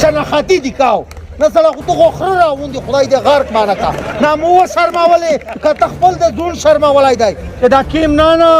شناختی دي کاو نه سړی خو ته خو خره راغوندې خدای دې غرق مانه کا نه مو وشرمولې که ته خپل د ځون شرمولی دی چې دا کیم نه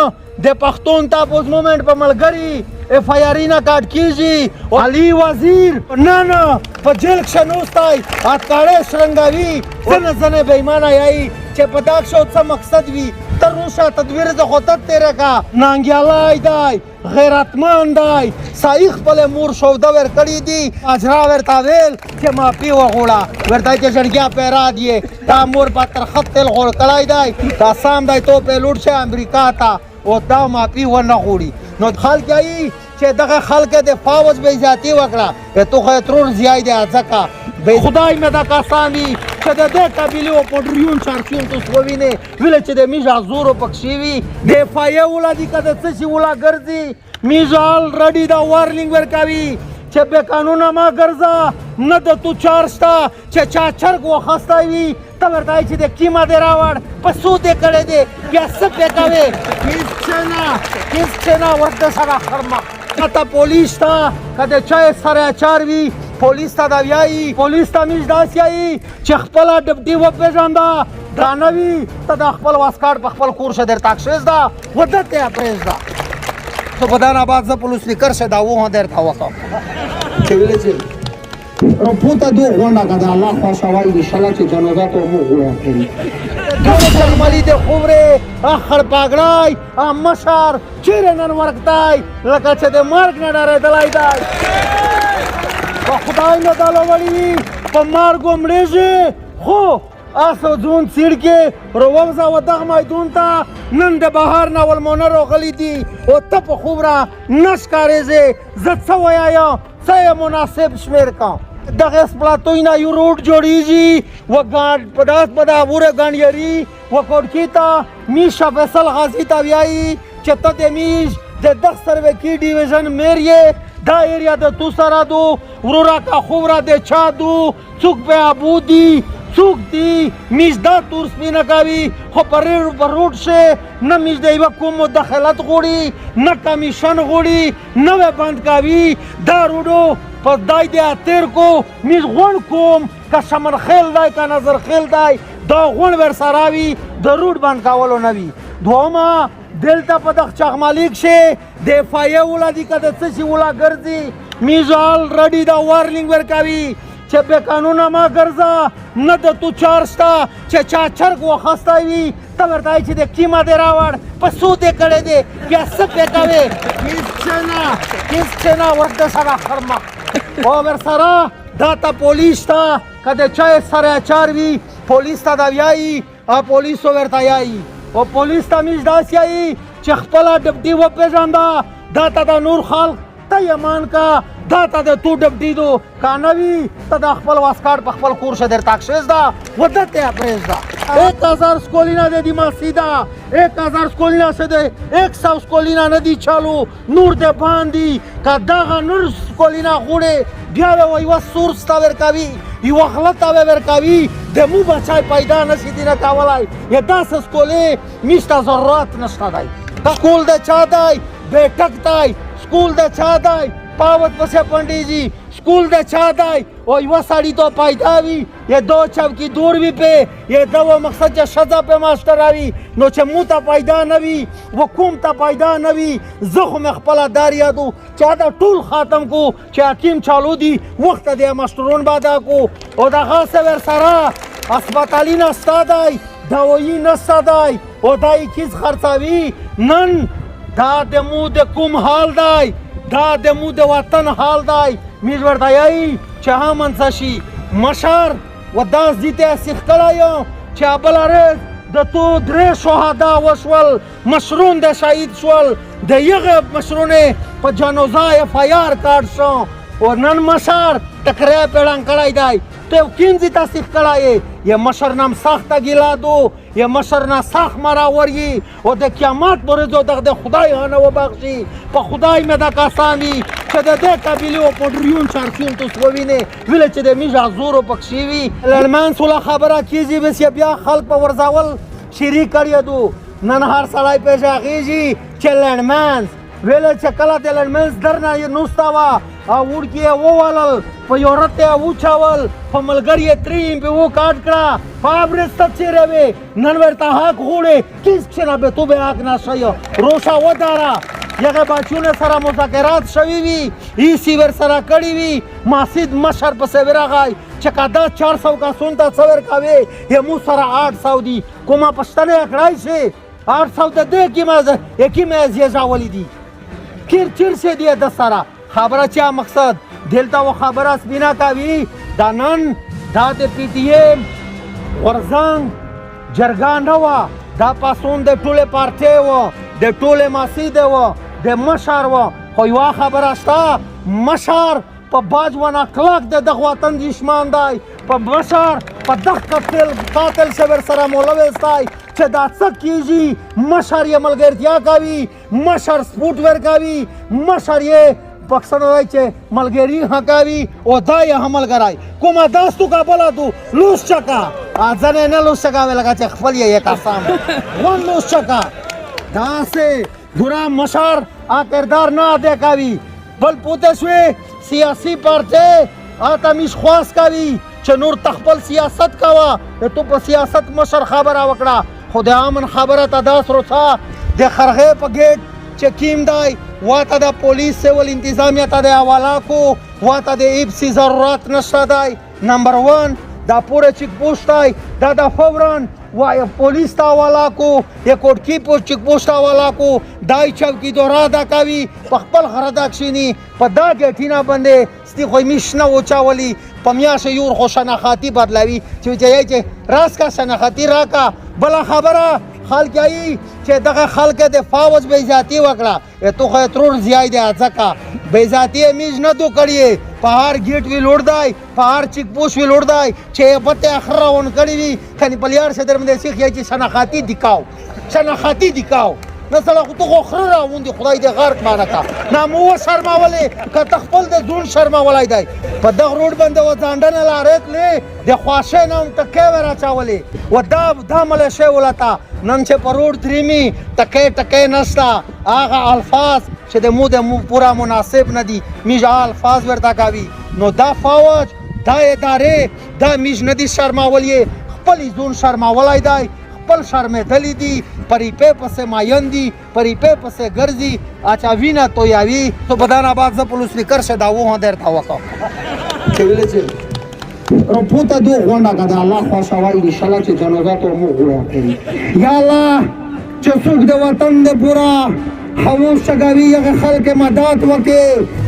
د پښتون تاپوس مومنټ په ملګري اف آی آر نه کاټ کیږي علي وزیر نه په جیل کښې نوستی اتکاړی شرنګوي ځنه ځنه بېایمانه یایي چې په دا کښې څه مقصد وي ته روشه تدبیر زه خو ته تېره کا نانګیالی دی غیرتمند دی صحیح خپلې مور شوده ورکړي دي اجرا ورته ویل چې معافي وغواړه ورته چې ژړګیا پیرا دیې تا مور په ترخت تل غوړ کړی دی قسم دی تو پیلوټ شي امریکا ته او دا معافي ونه غواړي نو خلک یایي چې دغه خلک د فاوز بېعزتي وکړه تو خو یې ترور زیای دی ځکه خدای مې دا قسم وي چې د دې قبیلې و پډریون چارچون تو ووینې ویله چې د میژ زورو پکښې وي د اف آی ولا دي که د څه شي ولا ګرځي میژ الریډي دا وارنینګ ورکوي چې بې قانونه مه ګرځه نه د تو چار شته چې چا چرګ وخستی وي ته ورته وایي چې د کیمه دې راوړ په سود یې کړی دی بیا څه پې کوې هېڅ چې نه ورته سره خرمه که ته پولیس ته که د چا سره اچار وي پولیس ته دا ویایي پولیس ته میژ داسې یایي چې خپله ډپټي وپېژنده دا نه وي ته د خپل واسکاټ په خپل کور شه درته کښېږده ودته یې پرېږده تو په دا نه بعد زه په لوسپیکر شه دا وه درته وکړم چې ویلې چې پوته دو غونډه که د الله خوښه وایي انشاءالله چې جنازه ته موږ غوړه کوي ټول جرملي د خوورې خړ پاګړی مشر چیرې نن ورک دی لکه چې د مرګ نه ډارېدلی دی په خدای نه دا لوړي په مرګ ومړېږي خو اسو ځون څیړ کې رووځه دغه میدون ته نن د بهر نه ولمونه راغلي دي او ته په خوب را نه ښکارېږې زه څه ووایم څه یې مناسب شمېر کړم دغه اسپلاتوی نه یو روډ جوړیږي و په داس به د عبوره ګاڼیري و کوټکي ته میژ فیصل غازي ته ویایي چې ته د میژ د 10 سروکي ډیویژن میر یې دا ایریا د تو سره دو وروره که خوب را د چا دو څوک په ابو دي څوک دي میژ دا تور سپینه کوي خو په روډ شه نه میژ د یوه کوم مداخلت غواړي نه کمیشن غواړي نه بند کوي دا روډو په دای دی تیر کو میژ غونډ کوم که شمن خیل دی که نظر خیل دی دا غونډ ورسره وي د روډ بند کولو نه وي دویمه دلته په دغه چغمالی کښې د اف آی ولا دي که د څه شي ولا ګرځي میژ الریډي دا وارنینګ ورکوي چې بې قانونه مه ګرځه نه د تو چار شته چې چا چرګ وخستی وي ته ورته وایي چې د کیمه دې راوړ په سود یې کړی دی بیا څه پې کوې هېڅ چې نه ورته سره خرمه او ورسره دا ته پولیس ته که د چا سره اچار وي پولیس ته دا ویایي او پولیسو ورته یایي او پولیس ته میژ داسې یایي چې خپله ډپټي وپېژنده دا ته د نور خلق ته یې مان که دا ته د تو ډپټي دو که نه وي ته د خپل واسکاټ په خپل کور شه درته کښېږده ودته یې پرېږده 1000 سکولینه د دیما سیده 1000 سکولینه شه د 100 سکولینه نه دي چالو نور د باندې که دغه نور سکولینه غوړې بیا به یوه سورس ته ورکوي یوه غله ته به ورکوي د مو بچی پیدا نشي دي نه کولی یا داسې سکولې میژ ته ضرورت نشته دی سکول د چا دی بیټک دی سکول د چا دی پاوت پسې پنډېږي سکول د چا دی او یوه سړي ته پیدا وي یا دو چوکي دور وي پې یا دغه مقصد چې ښځه پې ماسټره وي نو چې مو ته پیدا نه وي حکوم ته پیدا نه وي زه خو مې خپله دار یادو چې دا ټول ختم کو چې حکیم چالو دي وخته د ماسټرون بادا کو او دغسې ورسره هسپتالي نشته دی دوایي نشته دی او دا یې کیس خرڅوي نن دا د مو د کوم حال دی دا د مو د وطن حال دی میژ ورته یایي چې امن څه شي مشر و دا زی ته یې سیخ کړی یم چې بله ورځ د تو 3 شهدا وشول مشرون د شهید شول د یغه مشرونه په جنازه اف آی آر کارډ شو او نن مشر تکرار پیړنګ کړی دی ته کینځي تصدیق کړای یې مشر نام سخته ګیلا دو یا مشر نه سخت مرا ورګي او د قیامت پرې زو د خدای هانه وبخشي په خدای مې دا کسانی چې د دې قبیلې او پډریون چارچون تو ووینې ویل چې د میژ زورو پکښې وي لړمان سوله خبره کیږي بس بیا خلک په ورزاول شریک کړی دو نن هر سړی پېژغېږي چې لړمان ویل چې کله د لړمنځ درنه یې نوسته وه او وړکي یې ووالل په یو رت یې وچاول په ملګري یې تریم پې وکاټ کړه په آبرسته څیرې وې نن ورته حق غوړې کیس کښېنه به تو به حق نشی روشه وداره یغه بچونه سره مذاکرات شوي وي ایسی ور سره کړي وي ماسید مشر پسې ورغی چې که دا 400 کسون ته څه ورکوې یمو سره 800 دي کومه پښتنه یې کړی شي 800 ته دې یکی مې زیږولی دي کیر چیر شي دی د سره خبره چا مقصد دلته و خبره سپینه کوي دا نن دا د پی ټی ایم غورځنګ جرګه نه وه دا پاڅون د ټولې پارټۍ و د ټولې مسیدې و د مشر و خو یوه خبره شته مشر په باج ونه کلک د دغه وطن دشمن دی په مشر په دغه قاتل شوی سره مولوستی چې دا څه کیږي مشر یې ملګرتیا کوي مشر سپورټ ورکوي مشر یې پښتنه دی چې ملګري هکوي او دا یې هم ملګری کومه داستو کا بله تو لوس چکه ځنې نه لوس چکه وې لکه چې خپل یې قسم ون لوس چکه داسې ګوره مشر کردار نه ادا کوي بل پوته شوې سیاسي پارټۍ ته میش خواست کوي چې نور تخپل سیاست کوه تو په سیاست مشر خبره وکړه خو د امن خبره ته داس روڅه د خرغې په ګیټ چې کیم دی واته د پولیس سیول انتظامیه ته د حواله کو واته د ایپسي ضرورت نشته دی نمبر 1 دا پوره چیک پوسټ دی دا د فورا وای پولیس ته حواله کو یا کوټکی پوسټ چیک پوسټ حواله کو دای چوکي دورا دا کوي په خپل غردا کښینی په دا ګټینا باندې ستی خو میشنه وچاولی په میاشه یور خو شناختی بدلوي چې راس کا شناختی راکا بلا خبره خلک ای چې دغه خلک د فوج به ذاتی وکړه تو خو ترور زیای دی ځکه به ذاتی میز نه دو کړی په هر ګیټ وی لوړ دی په هر چیک پوسټ وی لوړ دی چې پته اخرون کړی وی کني پلیار شه درمه سیخ یا چې شناختی دکاو شناختی دکاو مثلا خو تو خره راوندي خدای دې غرق مانه کا نامو شرماولې که تخپل د ځون شرماولای دی په دغه روډ باندې و ځانډنه لارېت لې د خواشه نوم ټکې ورا چاولې و دا مله شی ولتا نن چې په روډ تریمی ټکې نشتا هغه الفاظ چې د مو پورا مناسب نه دي میج الفاظ ورته کوي نو دا فوج دا ادارې دا میج نه دي شرماولې خپل ځون شرماولای دی خپل شرمېدلی دي پریپې پسې ماین دي پریپې پسې ګرځي اچھا وینا تو یاوي تو بدن آباد ز پولیس لیکر شه دا و درته وکړه چې ویل چې رپوته دو غونډه کده الله خوشاوي دي شاله چې جنازات مو غوړه کوي یا الله چې څوک د وطن د پورا خاموش شګوي هغه خلک مدد وکړي